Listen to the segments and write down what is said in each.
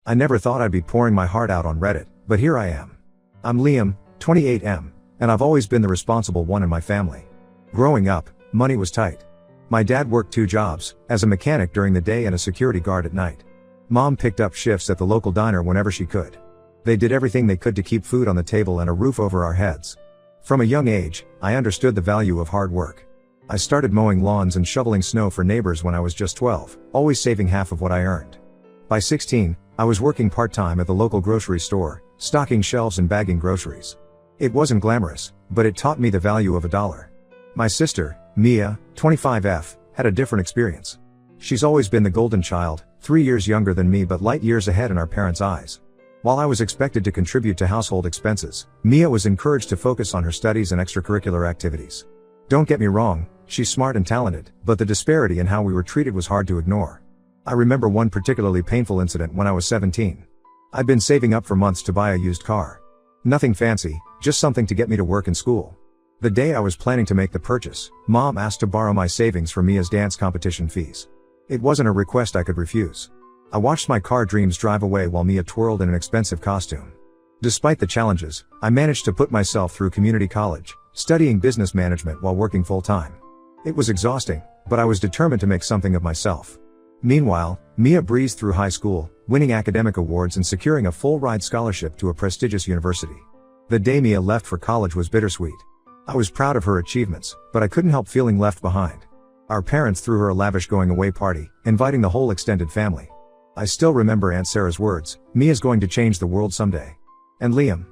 I never thought I'd be pouring my heart out on Reddit, but here I am. I'm Liam, 28M, and I've always been the responsible one in my family. Growing up, money was tight. My dad worked 2 jobs, as a mechanic during the day and a security guard at night. Mom picked up shifts at the local diner whenever she could. They did everything they could to keep food on the table and a roof over our heads. From a young age, I understood the value of hard work. I started mowing lawns and shoveling snow for neighbors when I was just 12, always saving half of what I earned. By 16, I was working part-time at the local grocery store, stocking shelves and bagging groceries. It wasn't glamorous, but it taught me the value of $1. My sister, Mia, 25F, had a different experience. She's always been the golden child, 3 years younger than me but light years ahead in our parents' eyes. While I was expected to contribute to household expenses, Mia was encouraged to focus on her studies and extracurricular activities. Don't get me wrong, she's smart and talented, but the disparity in how we were treated was hard to ignore. I remember one particularly painful incident when I was 17. I'd been saving up for months to buy a used car. Nothing fancy, just something to get me to work and school. The day I was planning to make the purchase, Mom asked to borrow my savings for Mia's dance competition fees. It wasn't a request I could refuse. I watched my car dreams drive away while Mia twirled in an expensive costume. Despite the challenges, I managed to put myself through community college, studying business management while working full-time. It was exhausting, but I was determined to make something of myself. Meanwhile, Mia breezed through high school, winning academic awards and securing a full-ride scholarship to a prestigious university. The day Mia left for college was bittersweet. I was proud of her achievements, but I couldn't help feeling left behind. Our parents threw her a lavish going-away party, inviting the whole extended family. I still remember Aunt Sarah's words, "Mia's going to change the world someday." And Liam?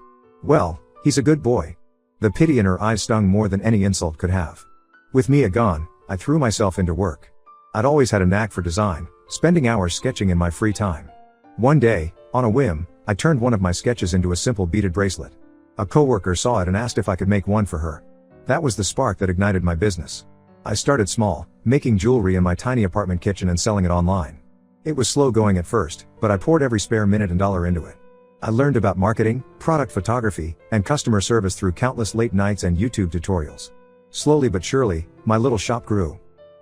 Well, he's a good boy. The pity in her eyes stung more than any insult could have. With Mia gone, I threw myself into work. I'd always had a knack for design, spending hours sketching in my free time. One day, on a whim, I turned one of my sketches into a simple beaded bracelet. A coworker saw it and asked if I could make one for her. That was the spark that ignited my business. I started small, making jewelry in my tiny apartment kitchen and selling it online. It was slow going at first, but I poured every spare minute and dollar into it. I learned about marketing, product photography, and customer service through countless late nights and YouTube tutorials. Slowly but surely, my little shop grew.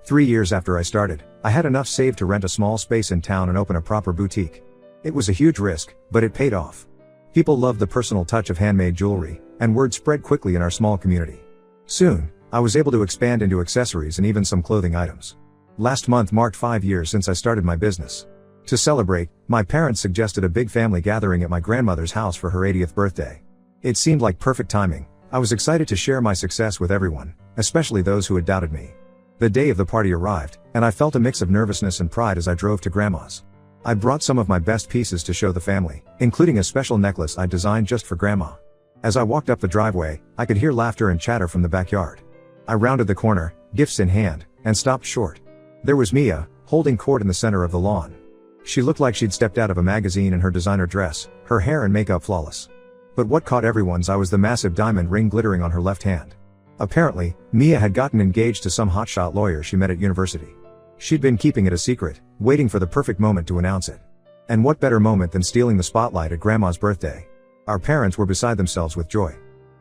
3 years after I started, I had enough saved to rent a small space in town and open a proper boutique. It was a huge risk, but it paid off. People loved the personal touch of handmade jewelry, and word spread quickly in our small community. Soon, I was able to expand into accessories and even some clothing items. Last month marked 5 years since I started my business. To celebrate, my parents suggested a big family gathering at my grandmother's house for her 80th birthday. It seemed like perfect timing. I was excited to share my success with everyone, especially those who had doubted me. The day of the party arrived, and I felt a mix of nervousness and pride as I drove to Grandma's. I brought some of my best pieces to show the family, including a special necklace I designed just for Grandma. As I walked up the driveway, I could hear laughter and chatter from the backyard. I rounded the corner, gifts in hand, and stopped short. There was Mia, holding court in the center of the lawn. She looked like she'd stepped out of a magazine in her designer dress, her hair and makeup flawless. But what caught everyone's eye was the massive diamond ring glittering on her left hand. Apparently, Mia had gotten engaged to some hotshot lawyer she met at university. She'd been keeping it a secret, waiting for the perfect moment to announce it. And what better moment than stealing the spotlight at Grandma's birthday? Our parents were beside themselves with joy.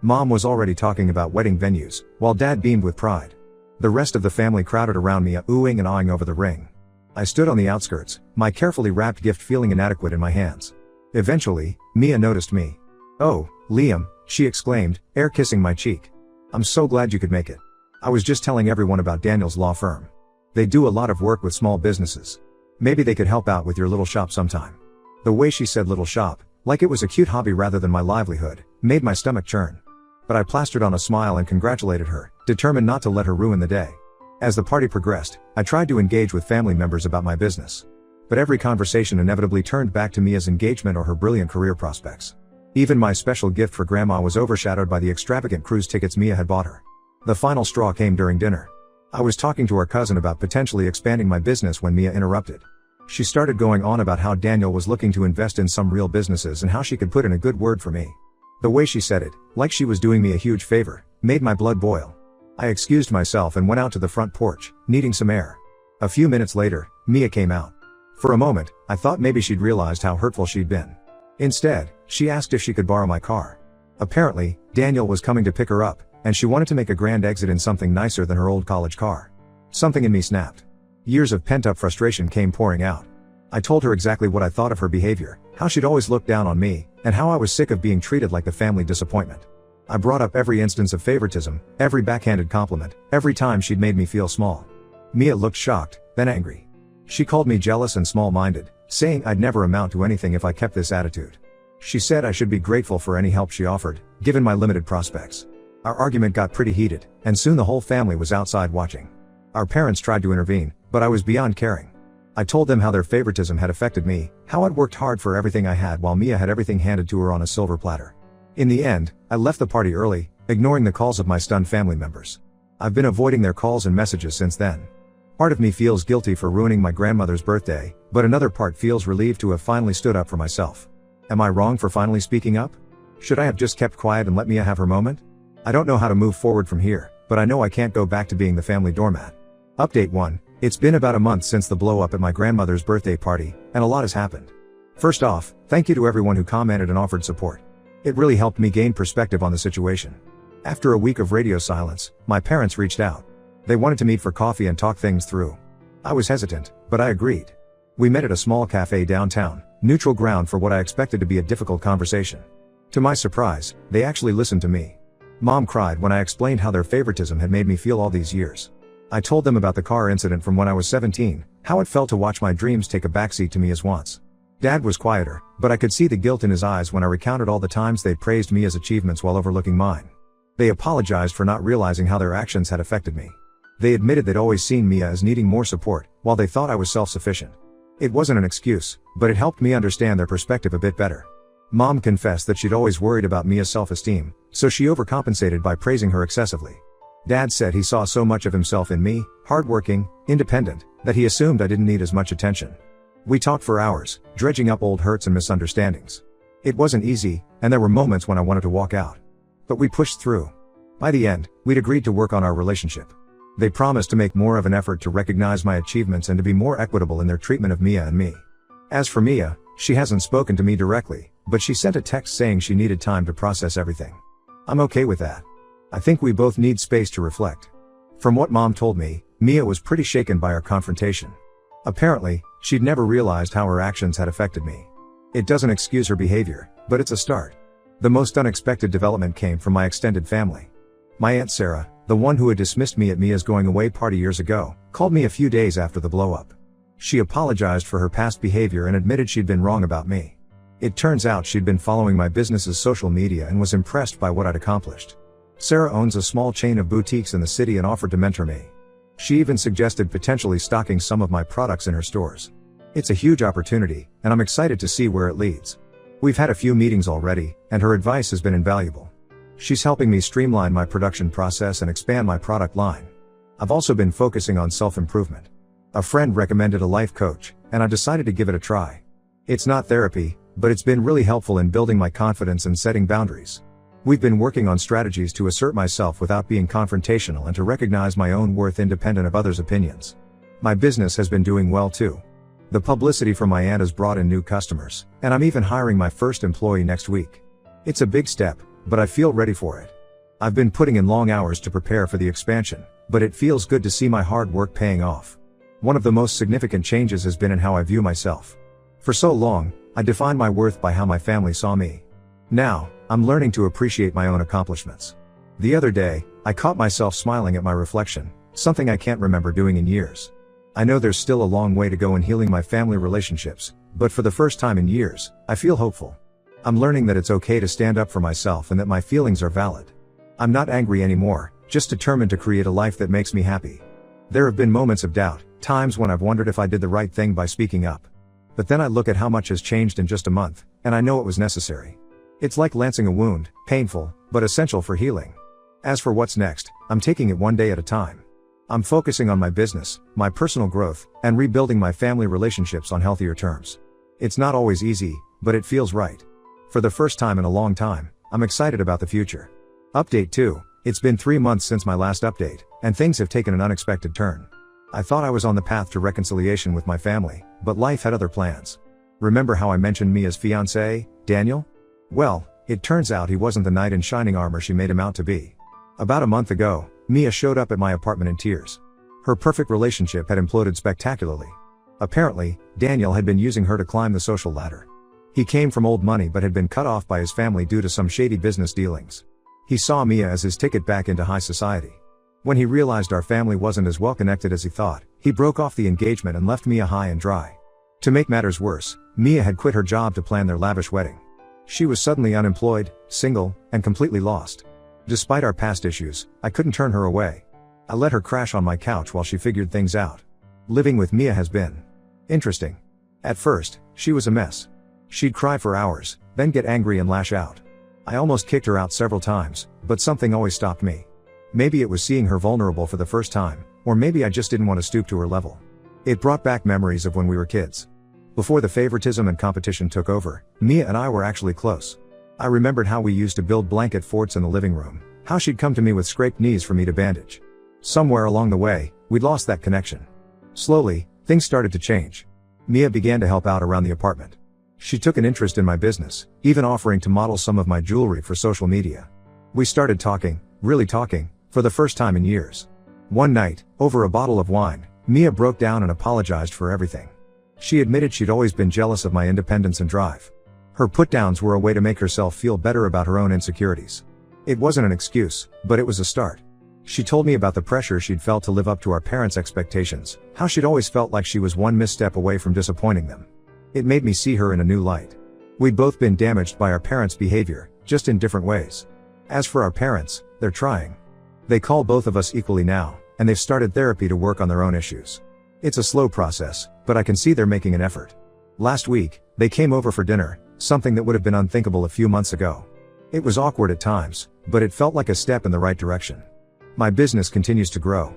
Mom was already talking about wedding venues, while Dad beamed with pride. The rest of the family crowded around me, oohing and awing over the ring. I stood on the outskirts, my carefully wrapped gift feeling inadequate in my hands. Eventually, Mia noticed me. "Oh, Liam," she exclaimed, air kissing my cheek. "I'm so glad you could make it. I was just telling everyone about Daniel's law firm. They do a lot of work with small businesses. Maybe they could help out with your little shop sometime." The way she said little shop, like it was a cute hobby rather than my livelihood, made my stomach churn. But I plastered on a smile and congratulated her, determined not to let her ruin the day. As the party progressed, I tried to engage with family members about my business. But every conversation inevitably turned back to Mia's engagement or her brilliant career prospects. Even my special gift for Grandma was overshadowed by the extravagant cruise tickets Mia had bought her. The final straw came during dinner. I was talking to our cousin about potentially expanding my business when Mia interrupted. She started going on about how Daniel was looking to invest in some real businesses and how she could put in a good word for me. The way she said it, like she was doing me a huge favor, made my blood boil. I excused myself and went out to the front porch, needing some air. A few minutes later, Mia came out. For a moment, I thought maybe she'd realized how hurtful she'd been. Instead, she asked if she could borrow my car. Apparently, Daniel was coming to pick her up, and she wanted to make a grand exit in something nicer than her old college car. Something in me snapped. Years of pent-up frustration came pouring out. I told her exactly what I thought of her behavior, how she'd always looked down on me, and how I was sick of being treated like the family disappointment. I brought up every instance of favoritism, every backhanded compliment, every time she'd made me feel small. Mia looked shocked, then angry. She called me jealous and small-minded, saying I'd never amount to anything if I kept this attitude. She said I should be grateful for any help she offered, given my limited prospects. Our argument got pretty heated, and soon the whole family was outside watching. Our parents tried to intervene, but I was beyond caring. I told them how their favoritism had affected me, how I'd worked hard for everything I had while Mia had everything handed to her on a silver platter. In the end, I left the party early, ignoring the calls of my stunned family members. I've been avoiding their calls and messages since then. Part of me feels guilty for ruining my grandmother's birthday, but another part feels relieved to have finally stood up for myself. Am I wrong for finally speaking up? Should I have just kept quiet and let Mia have her moment? I don't know how to move forward from here, but I know I can't go back to being the family doormat. Update 1. It's been about a month since the blow up at my grandmother's birthday party, and a lot has happened. First off, thank you to everyone who commented and offered support. It really helped me gain perspective on the situation. After a week of radio silence, my parents reached out. They wanted to meet for coffee and talk things through. I was hesitant, but I agreed. We met at a small cafe downtown, neutral ground for what I expected to be a difficult conversation. To my surprise, they actually listened to me. Mom cried when I explained how their favoritism had made me feel all these years. I told them about the car incident from when I was 17, how it felt to watch my dreams take a backseat to Mia's wants. Dad was quieter, but I could see the guilt in his eyes when I recounted all the times they praised Mia's achievements while overlooking mine. They apologized for not realizing how their actions had affected me. They admitted they'd always seen Mia as needing more support, while they thought I was self-sufficient. It wasn't an excuse, but it helped me understand their perspective a bit better. Mom confessed that she'd always worried about Mia's self-esteem, so she overcompensated by praising her excessively. Dad said he saw so much of himself in me, hardworking, independent, that he assumed I didn't need as much attention. We talked for hours, dredging up old hurts and misunderstandings. It wasn't easy, and there were moments when I wanted to walk out. But we pushed through. By the end, we'd agreed to work on our relationship. They promised to make more of an effort to recognize my achievements and to be more equitable in their treatment of Mia and me. As for Mia, she hasn't spoken to me directly, but she sent a text saying she needed time to process everything. I'm okay with that. I think we both need space to reflect. From what Mom told me, Mia was pretty shaken by our confrontation. Apparently, she'd never realized how her actions had affected me. It doesn't excuse her behavior, but it's a start. The most unexpected development came from my extended family. My Aunt Sarah, the one who had dismissed me at Mia's going away party years ago, called me a few days after the blow-up. She apologized for her past behavior and admitted she'd been wrong about me. It turns out she'd been following my business's social media and was impressed by what I'd accomplished. Sarah owns a small chain of boutiques in the city and offered to mentor me. She even suggested potentially stocking some of my products in her stores. It's a huge opportunity, and I'm excited to see where it leads. We've had a few meetings already, and her advice has been invaluable. She's helping me streamline my production process and expand my product line. I've also been focusing on self-improvement. A friend recommended a life coach, and I decided to give it a try. It's not therapy, but it's been really helpful in building my confidence and setting boundaries. We've been working on strategies to assert myself without being confrontational and to recognize my own worth independent of others' opinions. My business has been doing well too. The publicity from my aunt has brought in new customers, and I'm even hiring my first employee next week. It's a big step, but I feel ready for it. I've been putting in long hours to prepare for the expansion, but it feels good to see my hard work paying off. One of the most significant changes has been in how I view myself. For so long, I defined my worth by how my family saw me. Now, I'm learning to appreciate my own accomplishments. The other day, I caught myself smiling at my reflection, something I can't remember doing in years. I know there's still a long way to go in healing my family relationships, but for the first time in years, I feel hopeful. I'm learning that it's okay to stand up for myself and that my feelings are valid. I'm not angry anymore, just determined to create a life that makes me happy. There have been moments of doubt, times when I've wondered if I did the right thing by speaking up. But then I look at how much has changed in just a month, and I know it was necessary. It's like lancing a wound, painful, but essential for healing. As for what's next, I'm taking it one day at a time. I'm focusing on my business, my personal growth, and rebuilding my family relationships on healthier terms. It's not always easy, but it feels right. For the first time in a long time, I'm excited about the future. Update 2. It's been 3 months since my last update, and things have taken an unexpected turn. I thought I was on the path to reconciliation with my family, but life had other plans. Remember how I mentioned Mia's fiancé, Daniel? Well, it turns out he wasn't the knight in shining armor she made him out to be. About a month ago, Mia showed up at my apartment in tears. Her perfect relationship had imploded spectacularly. Apparently, Daniel had been using her to climb the social ladder. He came from old money but had been cut off by his family due to some shady business dealings. He saw Mia as his ticket back into high society. When he realized our family wasn't as well connected as he thought, he broke off the engagement and left Mia high and dry. To make matters worse, Mia had quit her job to plan their lavish wedding. She was suddenly unemployed, single, and completely lost. Despite our past issues, I couldn't turn her away. I let her crash on my couch while she figured things out. Living with Mia has been interesting. At first, she was a mess. She'd cry for hours, then get angry and lash out. I almost kicked her out several times, but something always stopped me. Maybe it was seeing her vulnerable for the first time, or maybe I just didn't want to stoop to her level. It brought back memories of when we were kids. Before the favoritism and competition took over, Mia and I were actually close. I remembered how we used to build blanket forts in the living room, how she'd come to me with scraped knees for me to bandage. Somewhere along the way, we'd lost that connection. Slowly, things started to change. Mia began to help out around the apartment. She took an interest in my business, even offering to model some of my jewelry for social media. We started talking, really talking, for the first time in years. One night, over a bottle of wine, Mia broke down and apologized for everything. She admitted she'd always been jealous of my independence and drive. Her put-downs were a way to make herself feel better about her own insecurities. It wasn't an excuse, but it was a start. She told me about the pressure she'd felt to live up to our parents' expectations, how she'd always felt like she was one misstep away from disappointing them. It made me see her in a new light. We'd both been damaged by our parents' behavior, just in different ways. As for our parents, they're trying. They call both of us equally now, and they've started therapy to work on their own issues. It's a slow process, but I can see they're making an effort. Last week, they came over for dinner, something that would have been unthinkable a few months ago. It was awkward at times, but it felt like a step in the right direction. My business continues to grow.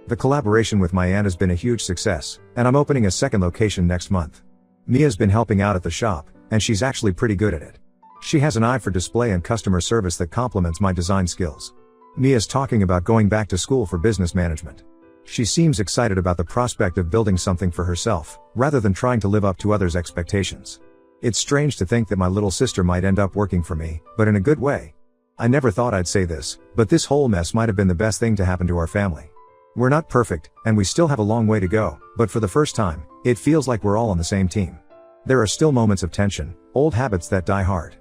The collaboration with my aunt has been a huge success, and I'm opening a second location next month. Mia's been helping out at the shop, and she's actually pretty good at it. She has an eye for display and customer service that complements my design skills. Mia's talking about going back to school for business management. She seems excited about the prospect of building something for herself, rather than trying to live up to others' expectations. It's strange to think that my little sister might end up working for me, but in a good way. I never thought I'd say this, but this whole mess might have been the best thing to happen to our family. We're not perfect, and we still have a long way to go, but for the first time, it feels like we're all on the same team. There are still moments of tension, old habits that die hard.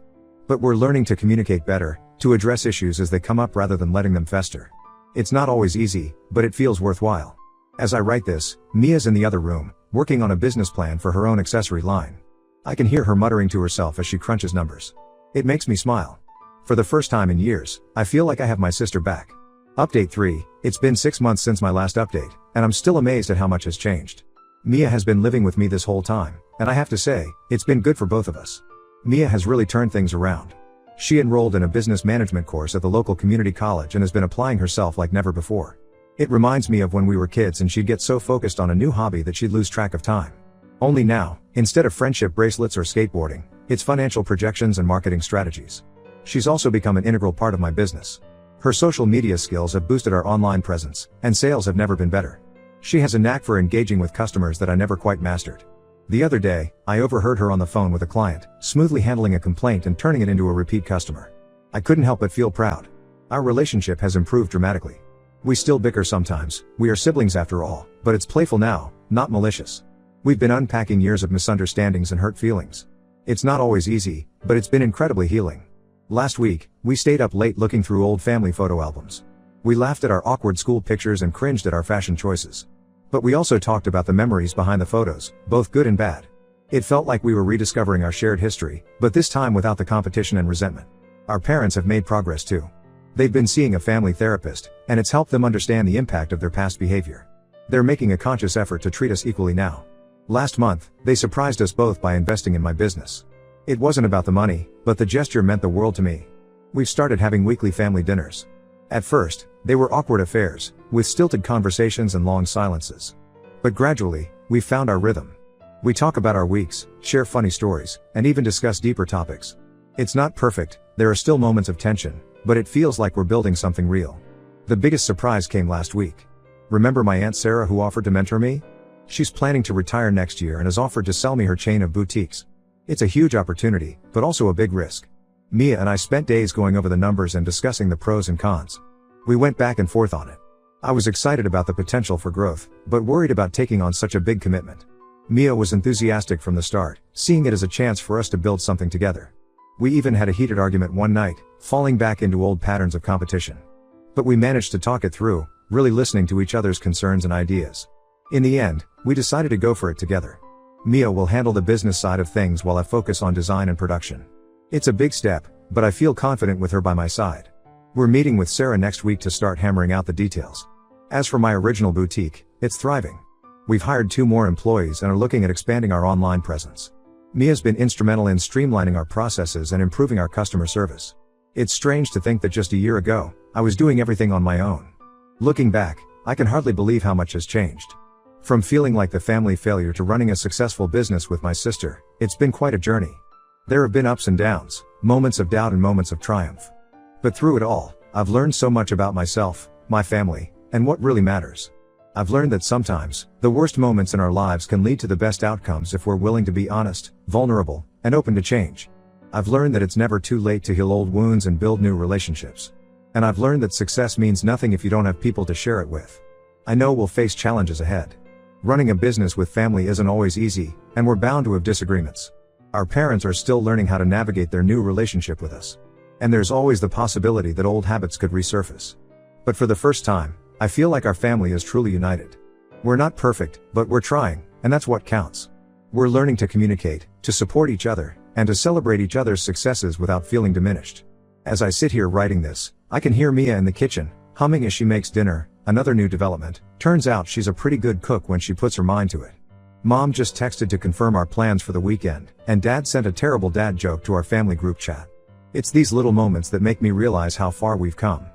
But we're learning to communicate better, to address issues as they come up rather than letting them fester. It's not always easy, but it feels worthwhile. As I write this, Mia's in the other room, working on a business plan for her own accessory line. I can hear her muttering to herself as she crunches numbers. It makes me smile. For the first time in years, I feel like I have my sister back. Update 3, it's been 6 months since my last update, and I'm still amazed at how much has changed. Mia has been living with me this whole time, and I have to say, it's been good for both of us. Mia has really turned things around. She enrolled in a business management course at the local community college and has been applying herself like never before. It reminds me of when we were kids and she'd get so focused on a new hobby that she'd lose track of time. Only now, instead of friendship bracelets or skateboarding, it's financial projections and marketing strategies. She's also become an integral part of my business. Her social media skills have boosted our online presence, and sales have never been better. She has a knack for engaging with customers that I never quite mastered. The other day, I overheard her on the phone with a client, smoothly handling a complaint and turning it into a repeat customer. I couldn't help but feel proud. Our relationship has improved dramatically. We still bicker sometimes, we are siblings after all, but it's playful now, not malicious. We've been unpacking years of misunderstandings and hurt feelings. It's not always easy, but it's been incredibly healing. Last week, we stayed up late looking through old family photo albums. We laughed at our awkward school pictures and cringed at our fashion choices. But we also talked about the memories behind the photos, both good and bad. It felt like we were rediscovering our shared history, but this time without the competition and resentment. Our parents have made progress too. They've been seeing a family therapist, and it's helped them understand the impact of their past behavior. They're making a conscious effort to treat us equally now. Last month, they surprised us both by investing in my business. It wasn't about the money, but the gesture meant the world to me. We've started having weekly family dinners. At first, they were awkward affairs, with stilted conversations and long silences. But gradually, we found our rhythm. We talk about our weeks, share funny stories, and even discuss deeper topics. It's not perfect, there are still moments of tension, but it feels like we're building something real. The biggest surprise came last week. Remember my Aunt Sarah who offered to mentor me? She's planning to retire next year and has offered to sell me her chain of boutiques. It's a huge opportunity, but also a big risk. Mia and I spent days going over the numbers and discussing the pros and cons. We went back and forth on it. I was excited about the potential for growth, but worried about taking on such a big commitment. Mia was enthusiastic from the start, seeing it as a chance for us to build something together. We even had a heated argument one night, falling back into old patterns of competition. But we managed to talk it through, really listening to each other's concerns and ideas. In the end, we decided to go for it together. Mia will handle the business side of things while I focus on design and production. It's a big step, but I feel confident with her by my side. We're meeting with Sarah next week to start hammering out the details. As for my original boutique, it's thriving. We've hired 2 more employees and are looking at expanding our online presence. Mia's been instrumental in streamlining our processes and improving our customer service. It's strange to think that just a year ago, I was doing everything on my own. Looking back, I can hardly believe how much has changed. From feeling like the family failure to running a successful business with my sister, it's been quite a journey. There have been ups and downs, moments of doubt and moments of triumph. But through it all, I've learned so much about myself, my family, and what really matters. I've learned that sometimes, the worst moments in our lives can lead to the best outcomes if we're willing to be honest, vulnerable, and open to change. I've learned that it's never too late to heal old wounds and build new relationships. And I've learned that success means nothing if you don't have people to share it with. I know we'll face challenges ahead. Running a business with family isn't always easy, and we're bound to have disagreements. Our parents are still learning how to navigate their new relationship with us. And there's always the possibility that old habits could resurface. But for the first time, I feel like our family is truly united. We're not perfect, but we're trying, and that's what counts. We're learning to communicate, to support each other, and to celebrate each other's successes without feeling diminished. As I sit here writing this, I can hear Mia in the kitchen, humming as she makes dinner. Another new development. Turns out she's a pretty good cook when she puts her mind to it. Mom just texted to confirm our plans for the weekend, and Dad sent a terrible dad joke to our family group chat. It's these little moments that make me realize how far we've come.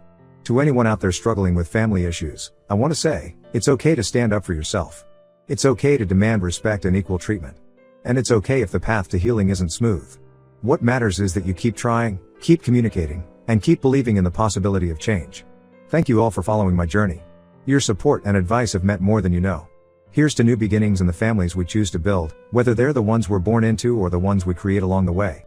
To anyone out there struggling with family issues, I want to say, it's okay to stand up for yourself. It's okay to demand respect and equal treatment. And it's okay if the path to healing isn't smooth. What matters is that you keep trying, keep communicating, and keep believing in the possibility of change. Thank you all for following my journey. Your support and advice have meant more than you know. Here's to new beginnings and the families we choose to build, whether they're the ones we're born into or the ones we create along the way.